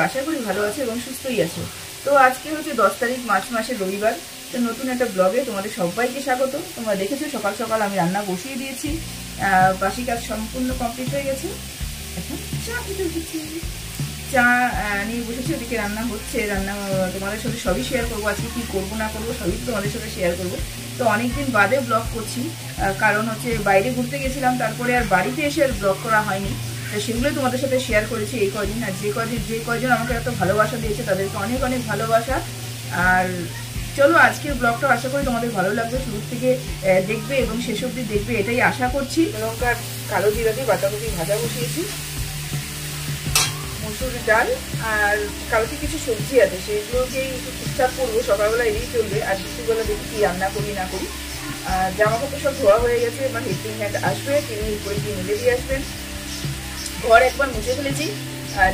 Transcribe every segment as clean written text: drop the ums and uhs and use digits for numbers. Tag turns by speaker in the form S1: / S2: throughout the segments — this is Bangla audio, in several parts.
S1: আশা করি ভালো আছো এবং সুস্থই আছো। তো আজকে হচ্ছে 10 তারিখ মার্চ মাসের রবিবার। তো নতুন একটা ব্লগে তোমাদের সবাইকে স্বাগত। তোমরা দেখেছো সকাল সকাল আমি রান্না বসিয়ে দিয়েছি, বাসি কাজ সম্পূর্ণ কমপ্লিট হয়ে গেছে। এখন চা খেতে উঠেছি, চা নিয়ে বসেছি, ওদিকে রান্না হচ্ছে। রান্না তোমাদের সাথে সবই শেয়ার করবো, আজকে কি করবো না করবো সবই তোমাদের সাথে শেয়ার করবো। তো অনেকদিন বাদে ব্লগ করছি, কারণ হচ্ছে বাইরে ঘুরতে গেছিলাম, তারপরে আর বাড়িতে এসে আর ব্লগ করা হয়নি। তো সেগুলোই তোমাদের সাথে শেয়ার করেছি এই কদিন। আর যে কয়জন আমাকে এত ভালোবাসা দিয়েছে তাদেরকে অনেক অনেক ভালোবাসা। আর চলো আজকের ব্লগটা আশা করি তোমাদের ভালো লাগবে, শুরু থেকে দেখবে এবং শেষ অবধি দেখবে এটাই আশা করছি। লঙ্কার কালো জিরা দিয়ে বাঁধাকপি ভাজা বসিয়েছি, মসুর ডাল আর কালকে কিছু সবজি আছে সেগুলোকেই একটু ঠিকঠাক করবো, সকালবেলা এড়িয়ে চলবে। আর দুপুরবেলা দেখি কি রান্না করি না করি। জামা কাপড় সব ধোয়া হয়ে গেছে, এবার হেল্পিং হ্যান্ড আসবে, তিনি উপরে দিয়ে মিলে দিয়ে আসবেন। ঘর একবার মুছে ফেলেছি,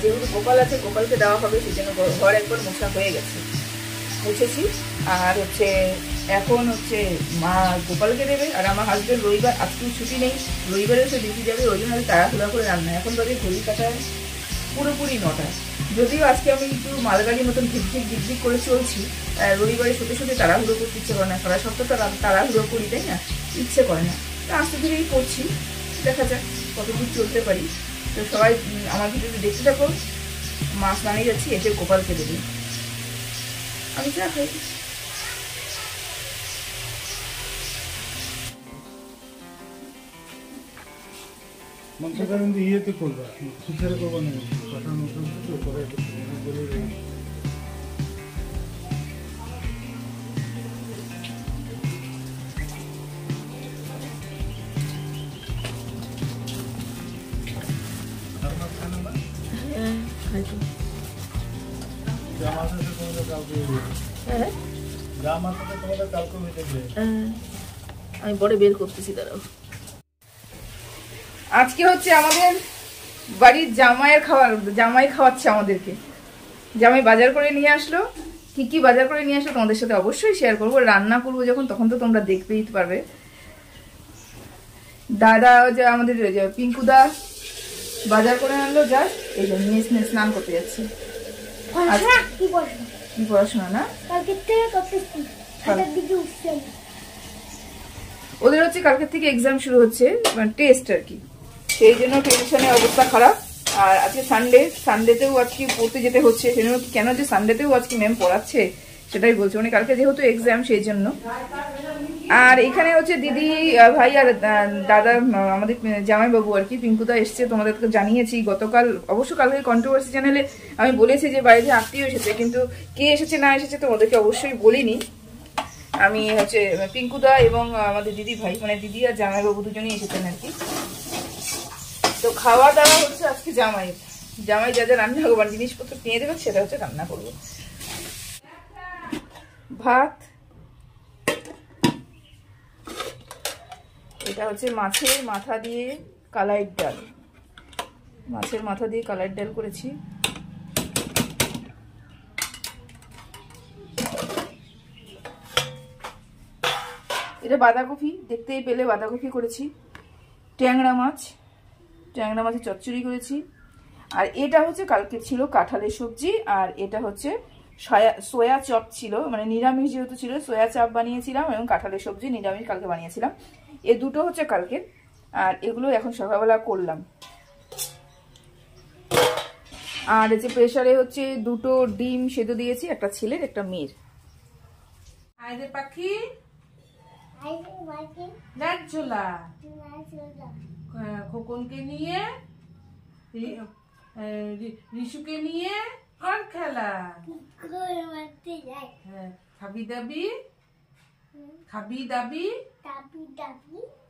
S1: যেহেতু গোপাল আছে গোপালকে দেওয়া হবে সেই জন্য ঘর একবার মোছা হয়ে গেছে, মুছেছি। আর হচ্ছে এখন হচ্ছে মা গোপালকে দেবে, আর আমার হাজব্যান্ড রবিবার আজকেও ছুটি নেই, রবিবারে সে ডিউটি যাবে, ওই জন্য তাড়াহুড়া করে রান্না। এখন বাজে ঘড়ি কাটায় পুরোপুরি 9টা। যদিও আজকে আমি একটু মালগাড়ির মতন ঝিকঝিক করে চলছি, রবিবারে শুতে শুতে তাড়াহুড়ো করতে ইচ্ছে করে না, সারা সপ্তাহটা তাড়াহুড়ো করি তাই না, ইচ্ছে করে না। তো আস্তে ধীরেই করছি, দেখা যাক কতদূর চলতে পারি। তো সবাই আমার ভিডিওটি দেখতে থাকো। মাছ বানিয়ে যাচ্ছি, এসে গোপালকে দেবে, আমি চা খাই।
S2: মাংসটা কিন্তু ইয়েতে করবা, সুখের করবা না, কষার মতো করে
S1: আমি পরে বের করতেছি, দাঁড়াও। আজকে হচ্ছে আমাদের বাড়ির জামাই খাওয়াচ্ছে আমাদেরকে। জামাই বাজার করে নিয়ে আসলো, কি কি বাজার করে নিয়ে আসলো তোমাদের সাথে অবশ্যই শেয়ার করবো। রান্না করবো যখন তখন তো তোমরা দেখতেই পারবে। দাদা যে আমাদের পিঙ্কুদা বাজার করে আনলো, জাস্ট এই যে নিয়ে স্নান করতে যাচ্ছি। কি পড়াশোনা না, ওদের হচ্ছে কালকের থেকে এক্সাম শুরু হচ্ছে, মানে টেস্ট আর কি, সেই জন্য টেনশনে অবস্থা খারাপ। আর আজকে সানডেতেও আজকে পড়তে যেতে হচ্ছে, কেন যে সানডেতেও আজকে ম্যাম পড়াচ্ছে সেটাই বলছে, মানে কালকে যেহেতু এক্সাম সেই জন্য। আর এখানে হচ্ছে দিদি ভাই আর দাদা আমাদের জামাইবাবু আর কি পিঙ্কুদা এসছে, তোমাদেরকে জানিয়েছি গতকাল। অবশ্য কালকে কন্ট্রোভার্সি চ্যানেলে আমি বলেছি যে বাড়িতে আত্মীয় এসেছে, কিন্তু কে এসেছে না এসেছে তোমাদেরকে অবশ্যই বলিনি। আমি হচ্ছে পিঙ্কুদা এবং আমাদের দিদি ভাই, মানে দিদি আর জামাইবাবু দুজনেই এসেছেন আর কি। তো খাওয়া দাওয়া হচ্ছে আজকে জামাই যা যা রান্না করবো, জিনিসপত্র কিনে দেবেন সেটা হচ্ছে রান্না করবো। ভাত, এটা হচ্ছে মাছের মাথা দিয়ে কালাইয়ের ডাল, মাছের মাথা দিয়ে কালাইয়ের ডাল করেছি। এটা বাঁধাকপি, দেখতেই পেলে বাঁধাকপি করেছি। ট্যাংরা মাছের চচ্চড়ি করেছি। আর এটা হচ্ছে কালকে ছিল কাঁঠালের সবজি, আর এটা হচ্ছে সোয়া চপ ছিল, মানে নিরামিষ যেহেতু ছিল সোয়া চপ বানিয়েছিলাম, এবং কাঁঠালের সবজি নিরামিষ কালকে বানিয়েছিলাম। এই দুটো হচ্ছে কালকে, আর এগুলো এখন সকালবেলা করলাম। আর এই যে প্রেসারে হচ্ছে 2টো ডিম সেদ্ধ দিয়েছি, একটা ছেলের একটা মেয়ের। আইদের পাখি ঝোলা খোকনকে নিয়ে রিশুকে নিয়ে কর খেলা, খাবি দাবি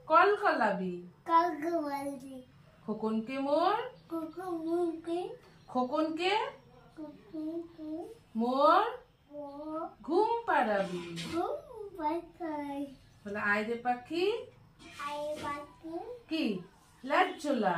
S1: কল কলাবি, খোকনকে মোর খোকনকে মোর ঘুম পাড়াবি, বলে আইরে পাখি কি লাজ্জোলা।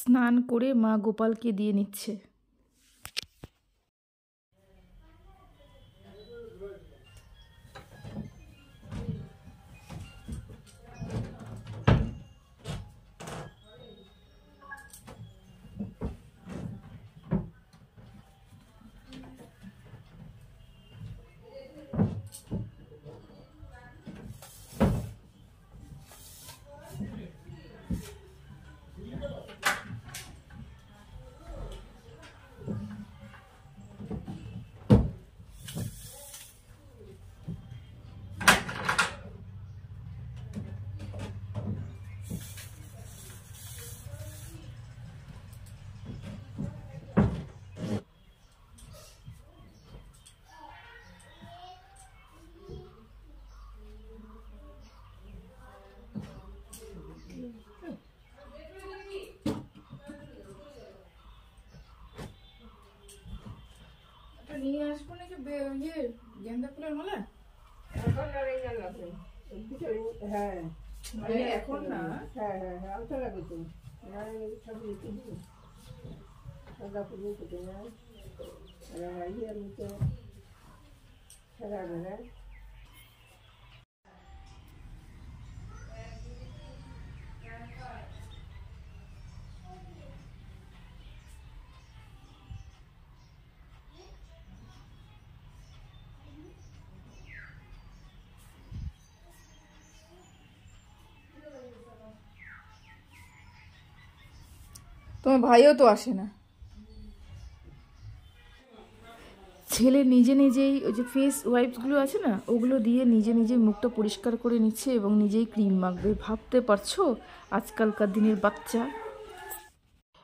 S3: স্নান করে মা গোপালকে দিয়ে নিচ্ছে। নিয়ে আসবো নাকি গেন্দা ফুলের মালা?
S1: হ্যাঁ এখন না, হ্যাঁ হ্যাঁ হ্যাঁ আলতা লাগবে তো, সব রেখে দিই সাদা ফুল কেটে নেয় আর মতো সারা বেড়ায়।
S3: তোমার ভাইও তো আসে না। ছেলে নিজে নিজেই ওই যে ফেস ওয়াইপসগুলো আছে না, ওগুলো দিয়ে নিজে নিজেই মুখটা পরিষ্কার করে নিচ্ছে এবং নিজেই ক্রিম মাখবে। ভাবতে পারছো আজকালকার দিনের বাচ্চা।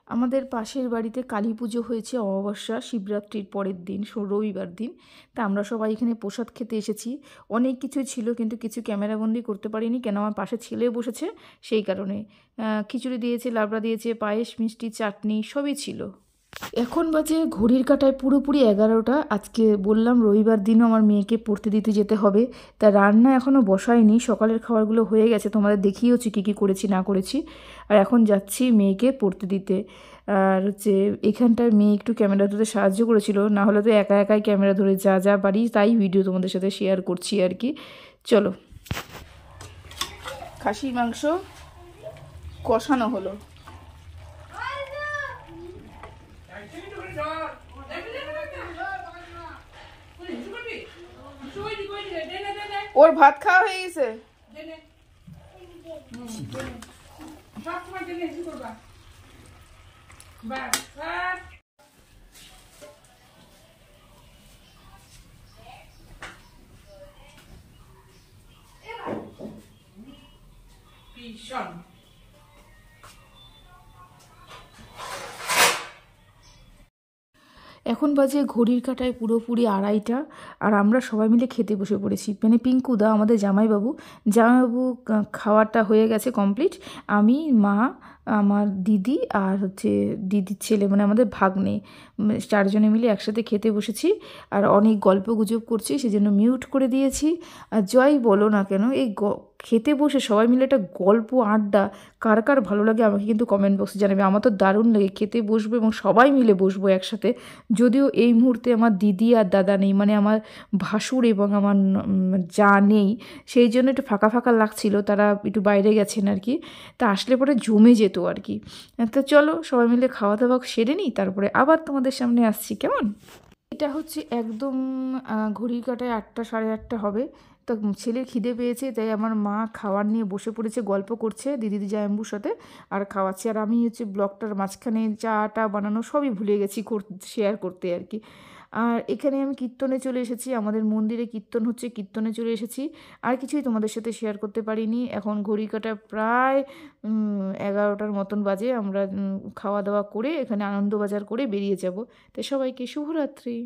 S3: আমাদের পাশের বাড়িতে কালী পুজো হয়েছে অমাবস্যা শিবরাত্রির পরের দিন, রবিবার দিন। তা আমরা সবাই এখানে প্রসাদ খেতে এসেছি। অনেক কিছুই ছিল কিন্তু কিছু ক্যামেরাবন্দি করতে পারিনি, কেন আমার পাশে ছেলে বসেছে সেই কারণে। খিচুড়ি দিয়েছে, লাবড়া দিয়েছে, পায়েস, মিষ্টি, চাটনি সবই ছিল। এখন বাজে ঘড়ির কাঁটায় পুরোপুরি 11টা। আজকে বললাম রবিবার দিনও আমার মেয়েকে পড়তে দিতে যেতে হবে, তা রান্না এখনও বসায়নি। সকালের খাবারগুলো হয়ে গেছে, তোমাদের দেখিয়েওছি কী কী করেছি না করেছি। আর এখন যাচ্ছি মেয়েকে পড়তে দিতে। আর হচ্ছে এখানটায় মেয়ে একটু ক্যামেরা ধরতে সাহায্য করেছিল, না হলে তো একা একাই ক্যামেরা ধরে যা যা পারি তাই ভিডিও তোমাদের সাথে শেয়ার করছি আর কি। চলো, খাসির মাংস কষানো হলো। ওর ভাত খাওয়া হয়ে গেছে। এখন বাজে ঘড়ির কাঁটায় পুরোপুরি 2:30, আর আমরা সবাই মিলে খেতে বসে পড়েছি। মানে পিঙ্কুদা আমাদের জামাইবাবু খাওয়াটা হয়ে গেছে কমপ্লিট। আমি, মা, আমার দিদি আর হচ্ছে দিদির ছেলে, মানে আমাদের ভাগ্নে, 4 জনে মিলে একসাথে খেতে বসেছি। আর অনেক গল্প গুজব করছি, সেজন্য মিউট করে দিয়েছি। আর জয় বলো না কেন, এই খেতে বসে সবাই মিলে একটা গল্প আড্ডা কার কার ভালো লাগে আমাকে কিন্তু কমেন্ট বক্সে জানাবে। আমার তো দারুণ লাগে, খেতে বসবো এবং সবাই মিলে বসবো একসাথে। যদিও এই মুহূর্তে আমার দিদি আর দাদা নেই, মানে আমার ভাসুর এবং আমার যা নেই, সেই জন্য একটু ফাঁকা ফাঁকা লাগছিল, তারা একটু বাইরে গেছেন আর কি। তা আসলে পরে জমে যেত আর কি। তো চলো সবাই মিলে খাওয়া দাওয়া সেরে নিই, তারপরে আবার তোমাদের সামনে আসছি, কেমন? এটা হচ্ছে একদম ঘড়ির কাঁটায় 8টা 8:30 হবে। তো ছেলের খিদে পেয়েছে, তাই আমার মা খাবার নিয়ে বসে পড়েছে, গল্প করছে দিদি জায়াম্বুর সাথে আর খাওয়াচ্ছে। আর আমি হচ্ছে ব্লগটার মাঝখানে চাটা বানানো সবই ভুলে গেছি শেয়ার করতে আর কি। আর এখানে আমি কীর্তনে চলে এসেছি, আমাদের মন্দিরে কীর্তন হচ্ছে, কীর্তনে চলে এসেছি। আর কিছুই তোমাদের সাথে শেয়ার করতে পারিনি। এখন ঘড়ি কাঁটা প্রায় 11টার মতন বাজে। আমরা খাওয়া দাওয়া করে এখানে আনন্দবাজার করে বেরিয়ে যাব। তাই সবাইকে শুভরাত্রি।